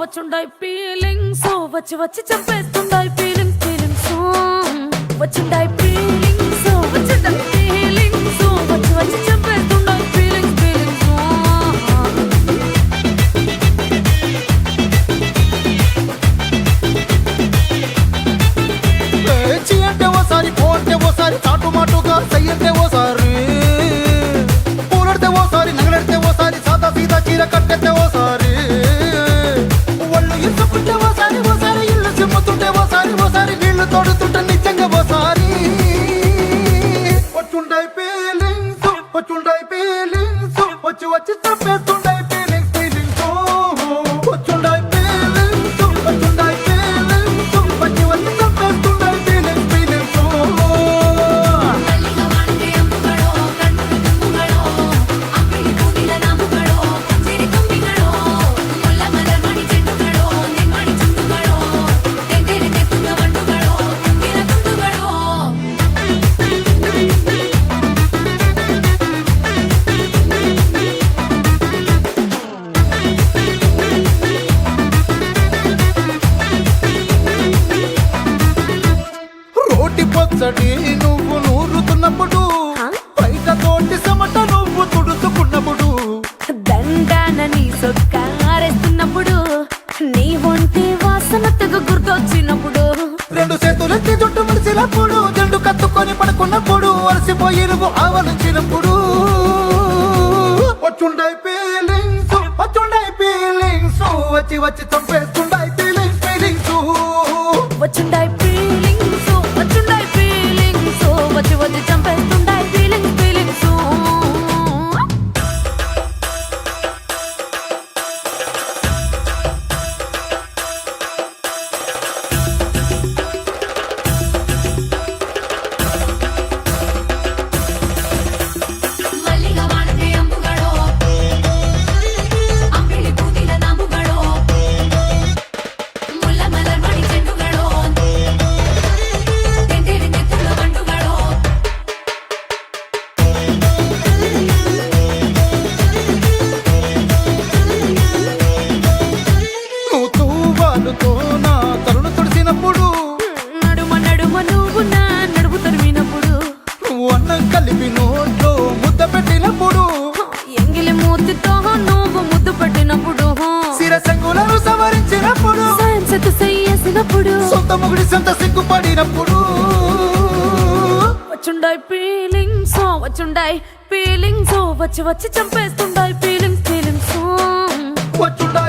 వచ్చుండాయి feelings వచ్చి వచ్చి చంపేస్తుండాయి feelings feelings వచ్చుండాయి feelings వచ్చుండాయి feelings వచ్చి వచ్చి చంపేస్తుండాయి ఫీలింగ్స్ ఫీలింగ్స్ చీ అంటే ఓసారి పోతే ఓసారి చాటు మాటుగా సై అంటే ఓసారి పూలడితే ఓసారి నగలడితే ఓసారి సాదా సీదా చీర కట్టెత్తే ఓసారి ఒళ్ళు ఇసుకుంటే ఓసారి ఓసారి ఇల్లు సిమ్ముతుంటే ఓసారి ఓసారి నీళ్లు తోడుతుంటే నిజంగా ఓసారి వచ్చుండాయి ఫీలింగ్స్ వచ్చుండాయి ఫీలింగ్స్ వచ్చి వచ్చి చంపేస్తుండాయి ఫీలింగ్స్ ఫీలింగ్స్ వచ్చుండాయి ఫీలింగ్స్ వచ్చుండాయి ఫీలింగ్స్ వచ్చి వచ్చి చంపేస్తుండాయి ఫీలింగ్స్ ఫీలింగ్స్ రోటి పచ్చడి నువ్వు నూరుతున్నప్పుడు బయట తోటి సమట నువ్వు తుడుచుకున్నప్పుడు దండాన నీ సొక్కారేస్తున్నప్పుడు నీ ఒంటి వాసన తెగ గుర్తొచ్చినప్పుడు రెండు చేతులెత్తి జుట్టు ముడిచినప్పుడు జండు కత్తుకొని పడుకున్నప్పుడు అలసిపోయి నువ్వు ఆవలించినప్పుడు వచ్చుండాయి ఫీలింగ్స్ వచ్చుండాయి ఫీలింగ్స్ వచ్చి వచ్చి చంపేస్తుండాయి ఫీలింగ్స్ ఫీలింగ్స్ వచ్చుండాయి ఫీలింగ్స్ వచ్చుండాయి ఫీలింగ్స్ వచ్చి వచ్చి చంపేస్తుండాయి ఫీలింగ్స్ ఫీలింగ్స్ నువ్వు తూవాలుతో నా తరుణ తుడిసినప్పుడు నడుమ నడుమ నువ్వు నా నడుము తరిమినప్పుడు నువ్వు అన్నం కలిపి నోట్లో ముద్ద పెట్టినప్పుడు ఎంగిలి మూతితో నువ్వు ముద్దు పట్టినప్పుడు శిరసంగులను సవరించినప్పుడు సైన్స్ చెయ్యేసినప్పుడు సొంత ముగుడి సొంత సిగ్గుపడినప్పుడు వచ్చుండాయి ఫీలింగ్స్ వచ్చుండాయి ఫీలింగ్స్ వచ్చి వచ్చి చంపేస్తుండాయి ఫీలింగ్స్ ఫీలింగ్స్ వచ్చుండా